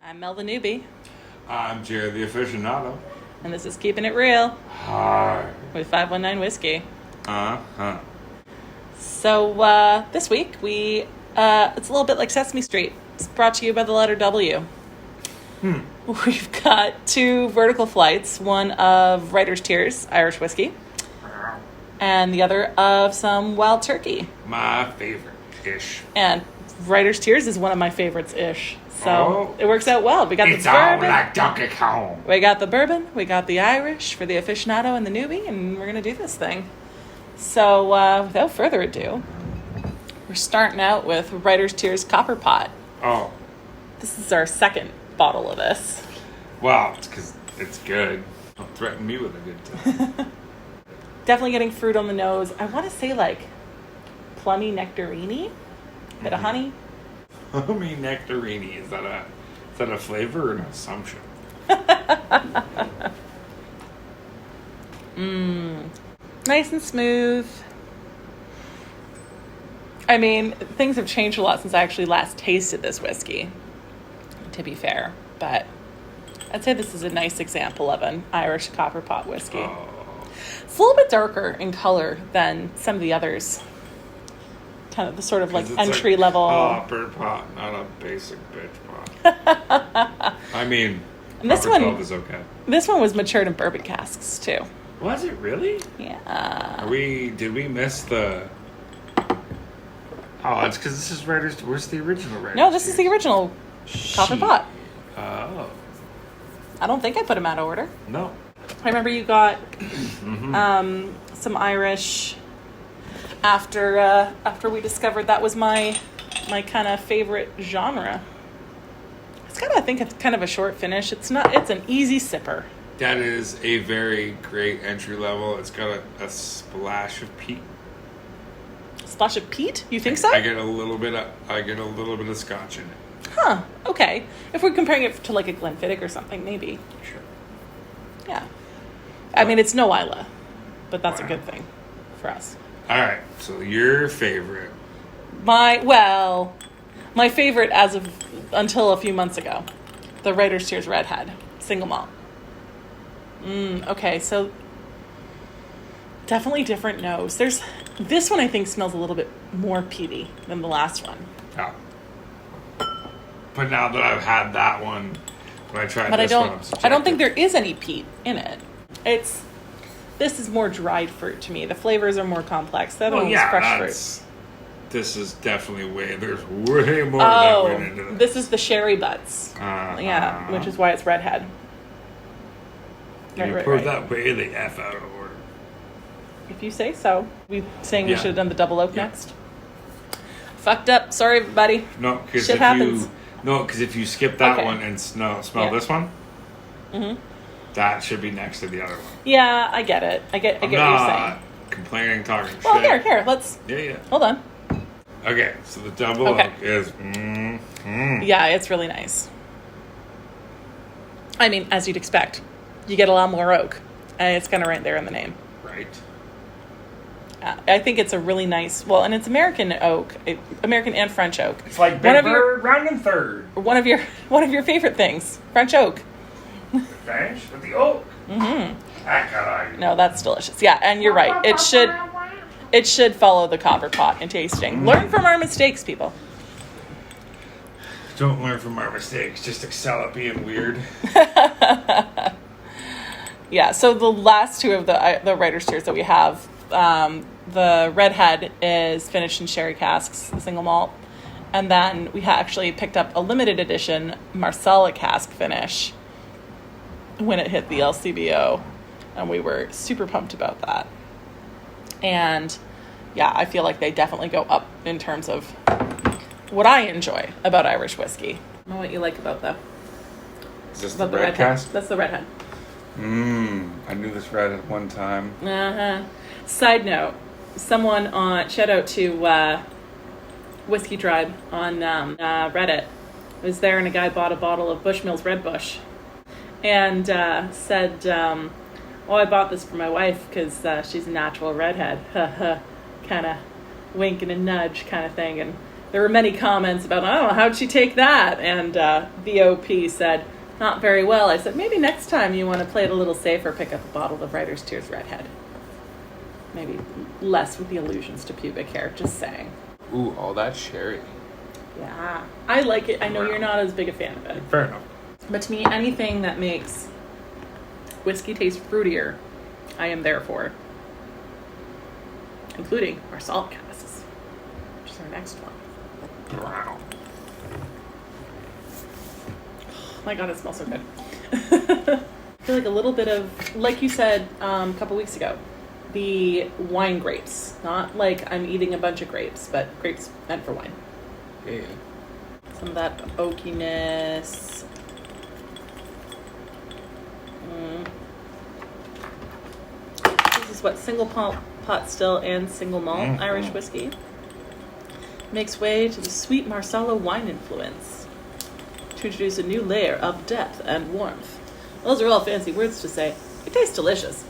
I'm Mel the Newbie, I'm Jared the Aficionado. and this is Keeping It Real Hi. with 519 Whiskey. Uh-huh. So this week it's a little bit like Sesame Street. It's brought to you by the letter W. We've got two vertical flights, one of Writer's Tears Irish whiskey, and the other of some Wild Turkey. My favorite-ish. And Writer's Tears is one of my favorites-ish. So It works out well. We got It's the all bourbon. like Donkey Kong. We got the bourbon, we got the Irish for the aficionado and the newbie, and we're going to do this thing. So, without further ado, we're starting out with Writer's Tears Copper Pot. Oh. This is our second bottle of this. Well, it's because it's good. Don't threaten me with a good time. Definitely getting fruit on the nose. I want to say like plummy nectarini, bit of honey. Plummy nectarini. Is that a flavor or an assumption? Nice and smooth. I mean, things have changed a lot since I actually last tasted this whiskey, to be fair. But I'd say this is a nice example of an Irish copper pot whiskey. Oh. It's a little bit darker in color than some of the others. Kind of the sort of like entry level. Copper pot, not a basic bitch pot. I mean, And this copper one- 12 is okay. This one was matured in bourbon casks too. Was it really? Yeah. Did we miss the... Oh, it's because this is Writer's... Where's the original Writer's No, this is the Tears? original copper Shit. pot. Oh. I don't think I put them out of order. No. I remember you got some Irish after we discovered that was my kind of favorite genre. It's got, I think, it's kind of a short finish. It's an easy sipper. That is a very great entry level. It's got a splash of peat. Splash of peat? You think so? I get a little bit of scotch in it. Huh. Okay. If we're comparing it to like a Glenfiddich or something, maybe. Sure. Yeah. I mean, it's no Isla, but that's a Wow. good thing for us. All right. So your favorite. My favorite as of until a few months ago, the Writer's Tears Redhead single malt. Okay, so definitely different nose. This one I think smells a little bit more peaty than the last one. Oh. But now that I've had that one, when I tried But this one, I'm I don't think there is any peat in it. This is more dried fruit to me. The flavors are more complex. The other one was fresh fruit. This is definitely there's way more that went into this. This is the sherry butts. Yeah, which is why it's redhead. You put that way the F out of order. If you say so. We Yeah. should have done the double oak Yeah. next. Fucked up. Sorry, everybody. No, because Shit happens. if you skip that Okay. one and smell Yeah. this one, that should be next to the other one. Yeah, I get it. I get what you're saying. Complaining, talking Well, shit. here. Let's Yeah. hold on. Okay, so the double Okay. oak is. Yeah, it's really nice. I mean, as you'd expect, you get a lot more oak, and it's kind of right there in the name. Right. I think it's a really nice. Well, and it's American oak, American and French oak. It's like Big Bird rounding third. One of your favorite things, French oak. French with the oak. That guy. No, that's delicious. Yeah, and you're right. It should follow the copper pot in tasting. Learn from our mistakes, people. Don't learn from our mistakes. Just excel at being weird. Yeah. So the last two of the Writer's Tears that we have, the Redhead is finished in sherry casks, the single malt, and then we actually picked up a limited edition Marsala cask finish when it hit the LCBO, and we were super pumped about that. And yeah, I feel like they definitely go up in terms of what I enjoy about Irish whiskey. I don't know what you like about them. Is this About the red Redhead. cast? That's the Redhead. I knew this red at one time. Side note, someone shout out to Whiskey Tribe on Reddit was there, and a guy bought a bottle of Bushmills Red Bush and said, oh, I bought this for my wife because she's a natural redhead. Kind of wink and a nudge kind of thing. And there were many comments about, oh, how'd she take that? And VOP said, not very well. I said, maybe next time you want to play it a little safer, pick up a bottle of Writer's Tears Redhead. Maybe less with the allusions to pubic hair, just saying. Ooh, all that sherry. Yeah, I like it. I know you're not as big a fan of it. Fair enough. But to me, anything that makes whiskey taste fruitier, I am there for. Including our salt casks, which is our next one. Wow. Oh my god, it smells so good. I feel like a little bit of, like you said a couple weeks ago, the wine grapes. Not like I'm eating a bunch of grapes, but grapes meant for wine. Yeah. Some of that oakiness. This is what single pot still and single malt Irish whiskey. Makes way to the sweet Marsala wine influence to introduce a new layer of depth and warmth. Those are all fancy words to say. It tastes delicious.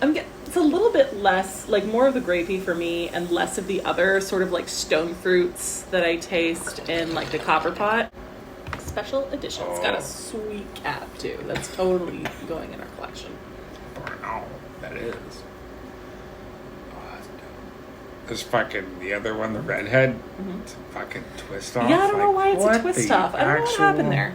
It's a little bit less, like more of the grapey for me and less of the other sort of like stone fruits that I taste in like the copper pot. Special edition. It's got a sweet cap too. That's totally going in our collection. Wow, that is. This fucking, the other one, the redhead, it's a fucking twist off. Yeah, I don't know why it's a twist off. I don't know what happened there.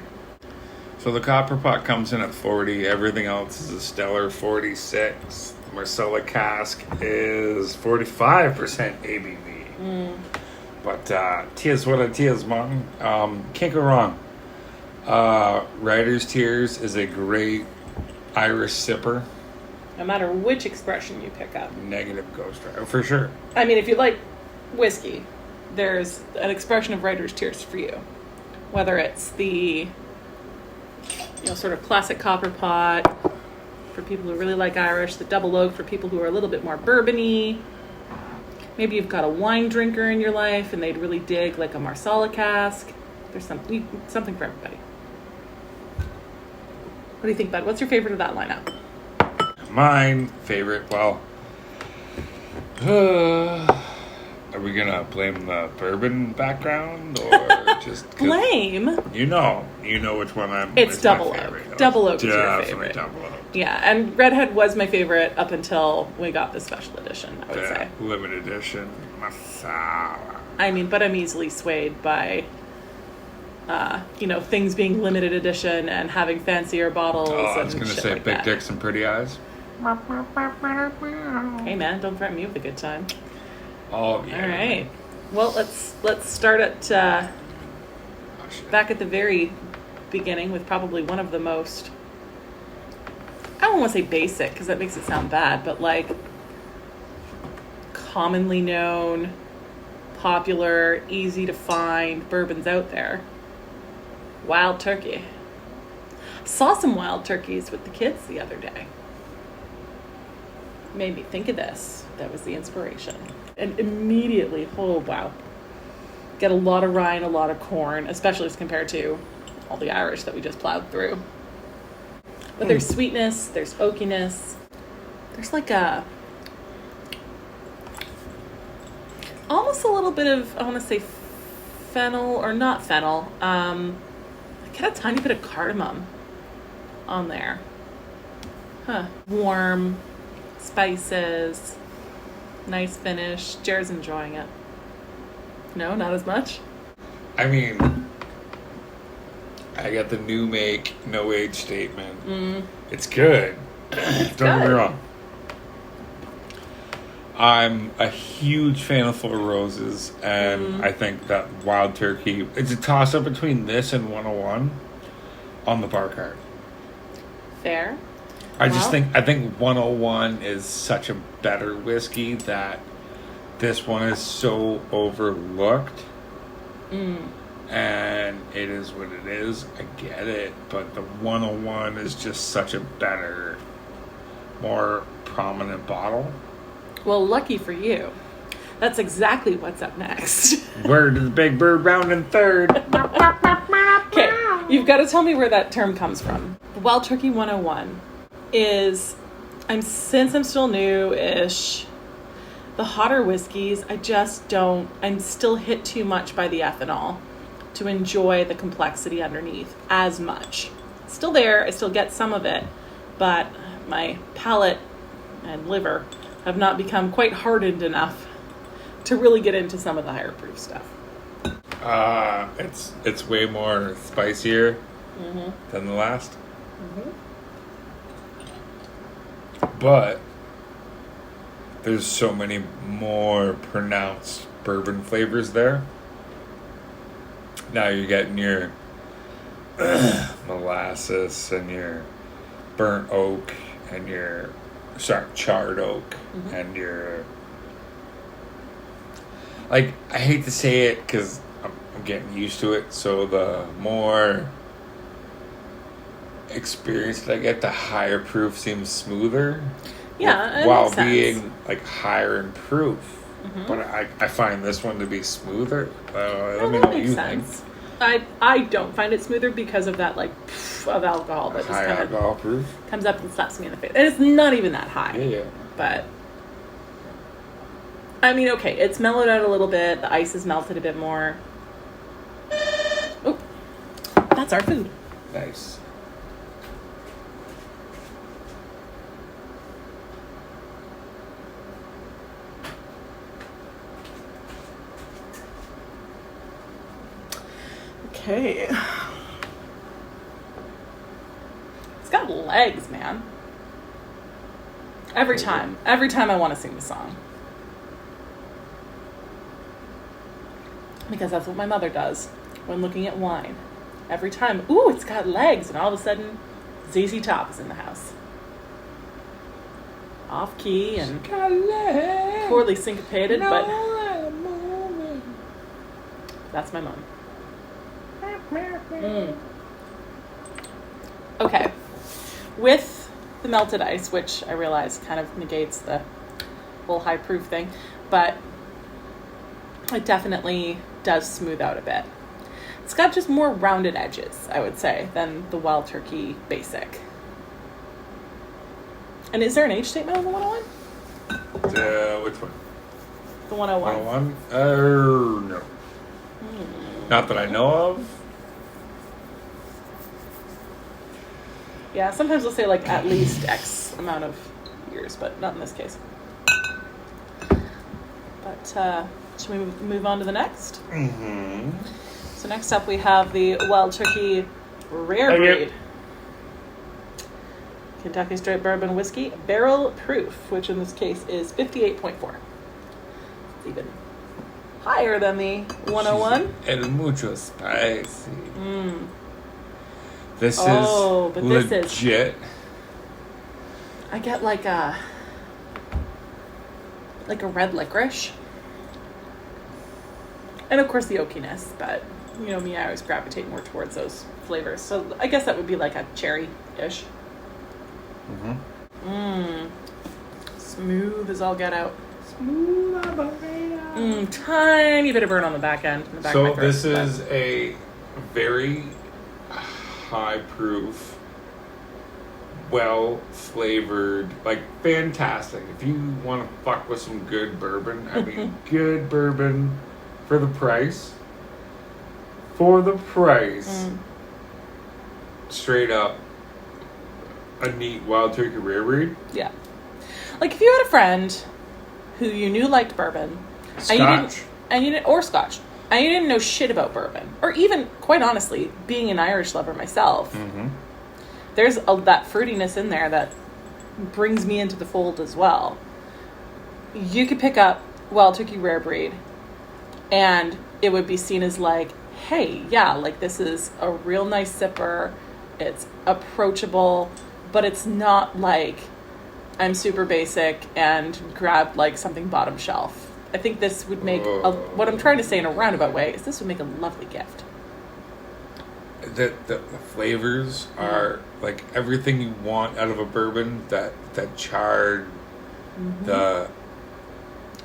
So the copper pot comes in at 40. Everything else is a stellar 46. The Marsala cask is 45% ABV. But tis what it is, man. Can't go wrong. Writer's Tears is a great Irish sipper. No matter which expression you pick up. Negative ghost rider, for sure. I mean, if you like whiskey, there's an expression of Writer's Tears for you. Whether it's the, sort of classic copper pot for people who really like Irish, the double oak for people who are a little bit more bourbony. Maybe you've got a wine drinker in your life and they'd really dig like a Marsala cask. There's something for everybody. What do you think, bud? What's your favorite of that lineup? Mine favorite, well, are we gonna blame the bourbon background or just blame? You know which one I'm. It's double oak. Double oak is your favorite. Double oak. Yeah, and redhead was my favorite up until we got the special edition. I would say limited edition Masala. I mean, but I'm easily swayed by, things being limited edition and having fancier bottles. I was gonna say like big that. dicks and pretty eyes. Hey man, don't threaten me with a good time. Oh yeah. All right. Well, let's start at back at the very beginning with probably one of the most, I don't want to say basic because that makes it sound bad, but like commonly known, popular, easy to find bourbons out there. Wild Turkey. Saw some Wild Turkeys with the kids the other day. Made me think of this. That was the inspiration. And immediately, oh wow. Get a lot of rye and a lot of corn, especially as compared to all the Irish that we just plowed through. But there's sweetness, there's oakiness. There's like almost a little bit of, I want to say fennel, or not fennel. Get a tiny bit of cardamom on there. Warm spices, nice finish. Jared's enjoying it. No, not as much? I mean, I got the new make, no age statement. It's good. Don't get me wrong. I'm a huge fan of Four Roses, and I think that Wild Turkey, it's a toss-up between this and 101 on the bar card. Fair. I think 101 is such a better whiskey that this one is so overlooked. And it is what it is. I get it. But the 101 is just such a better, more prominent bottle. Well, lucky for you. That's exactly what's up next. Word to the big bird round in third. Okay, you've got to tell me where that term comes from. The Wild Turkey 101 is, since I'm still new-ish, the hotter whiskeys, I just don't, I'm still hit too much by the ethanol to enjoy the complexity underneath as much. It's still there, I still get some of it, but my palate and liver have not become quite hardened enough to really get into some of the higher proof stuff. It's way more spicier than the last. But there's so many more pronounced bourbon flavors there. Now you're getting your molasses and your burnt oak and your charred oak and your, like, I hate to say it because I'm getting used to it, so the more experienced I get, the higher proof seems smoother. Yeah, while being like higher in proof. But I find this one to be smoother. Let me know what you think. I don't find it smoother because of that, like, of alcohol that just High kind alcohol of proof. comes up and slaps me in the face. And it's not even that high. Yeah. But I mean, okay, it's mellowed out a little bit. The ice has melted a bit more. Oh, that's our food. Nice. Okay. It's got legs, man. Every time I want to sing the song. Because that's what my mother does when looking at wine. Every time, ooh, it's got legs, and all of a sudden, ZZ Top is in the house. Off key and poorly syncopated, but that's my mom. Okay. With the melted ice, which I realize kind of negates the whole high proof thing, but it definitely does smooth out a bit. It's got just more rounded edges, I would say, than the Wild Turkey Basic. And is there an age statement on the 101? Which one? The 101. 101? No. Not that I know of. Yeah, sometimes they'll say like at least X amount of years, but not in this case. But should we move on to the next? So next up we have the Wild Turkey Rare Breed. Kentucky Straight Bourbon Whiskey, barrel proof, which in this case is 58.4. It's even higher than the 101. El mucho spicy. This is legit. I get like a red licorice. And of course the oakiness, but you know me, I always gravitate more towards those flavors. So I guess that would be like a cherry-ish. Smooth as all get out. Tiny bit of burn on the back end. In the back of my throat, this is a very high proof, well flavored, like fantastic. If you want to fuck with some good bourbon, I mean good bourbon for the price. Straight up a neat Wild Turkey Rare Breed. Yeah. Like if you had a friend who you knew liked bourbon, Scotch. and you didn't, or Scotch, and you didn't know shit about bourbon, or even, quite honestly, being an Irish lover myself, there's that fruitiness in there that brings me into the fold as well. You could pick up Wild Turkey Rare Breed, and it would be seen as like, hey, yeah, like this is a real nice sipper, it's approachable, but it's not like I'm super basic and grabbed like something bottom shelf. I think this would make, what I'm trying to say in a roundabout way, is this would make a lovely gift. The flavors are like everything you want out of a bourbon. That charred, that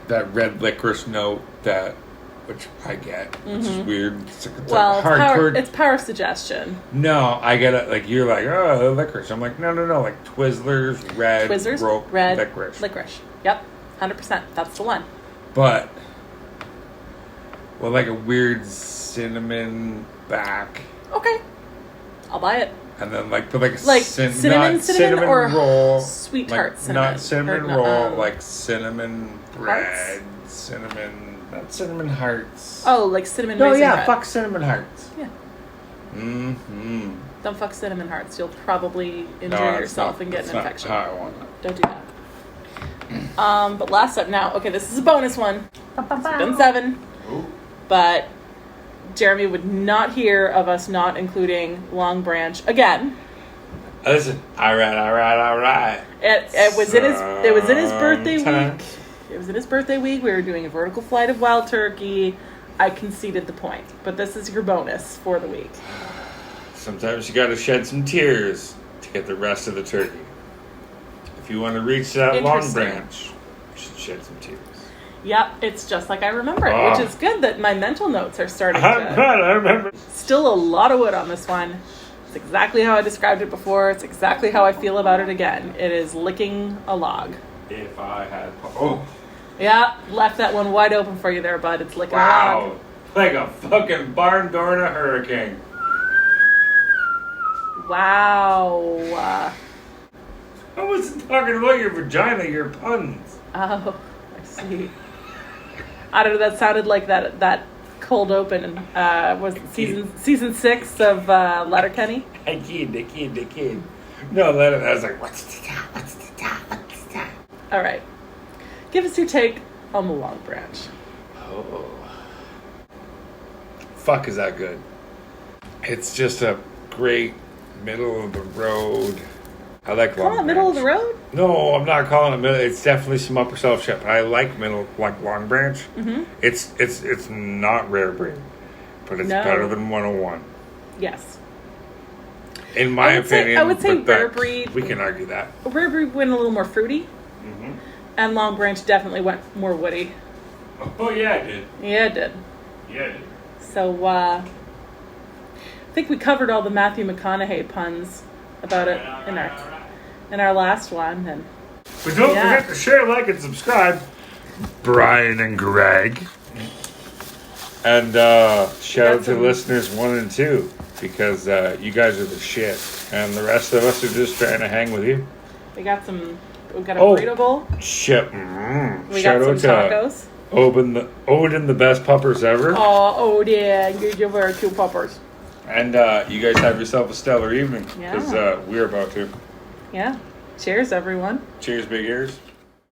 red licorice note, which I get, which is weird. It's power suggestion. No, I get it. Like you're like, oh, licorice. I'm like, no, like Twizzlers, red licorice. Licorice. Yep, 100%. That's the one. But, well, like a weird cinnamon back. Okay. I'll buy it. And then like put like a Like cinnamon or roll, sweetheart like, cinnamon. not cinnamon Or, roll, like cinnamon bread, hearts? not cinnamon hearts. Oh, like cinnamon No, raisin yeah, bread. fuck cinnamon hearts. Yeah. Mm-hmm. Don't fuck cinnamon hearts. You'll probably injure No, yourself and get an infection. That's not how I want it. Don't do that. But last up now. Okay, this is a bonus one. It's been 7. Ooh. But Jeremy would not hear of us not including Long Branch again. Listen, all right. It was in his birthday week. Sometimes. It was in his birthday week. We were doing a vertical flight of Wild Turkey. I conceded the point, but this is your bonus for the week. Sometimes you got to shed some tears to get the rest of the turkey. If you want to reach that long Interesting. branch, you should shed some tears. Yep, it's just like I remember it, which is good that my mental notes are starting I'm glad I remember. Still a lot of wood on this one. It's exactly how I described it before. It's exactly how I feel about it again. It is licking a log. If I had... Oh. Yeah, left that one wide open for you there, bud. It's licking a log. Wow. Like a fucking barn door in a hurricane. Wow. I wasn't talking about your vagina, your puns. Oh, I see. I don't know, that sounded like that cold open was it season 6 of Letterkenny. I kid. No, I was like, what's the top? All right. Give us your take on the Long Branch. Oh. Fuck, is that good? It's just a great middle of the road. I like Call Long it Branch. middle of the road? No, I'm not calling it middle. It's definitely some upper shelf shit. But I like Long Branch. Mm-hmm. It's not rare breed, but it's better than 101. Yes. In my opinion, I would say but rare breed. We can argue that. Rare breed went a little more fruity, and Long Branch definitely went more woody. Oh yeah, it did. Yeah, it did. Yeah, it did. So I think we covered all the Matthew McConaughey puns about it in our last one, and But don't forget to share, like, and subscribe. Brian and Greg. And shout out to listeners 1 and 2 because you guys are the shit, and the rest of us are just trying to hang with you. we got a burrito bowl. Shit. We Shout got some out tacos. to Odin, the best puppers ever. Oh, Odin, you're very cute puppers. And you guys have yourself a stellar evening because we're about to. Yeah. Cheers, everyone. Cheers, big ears.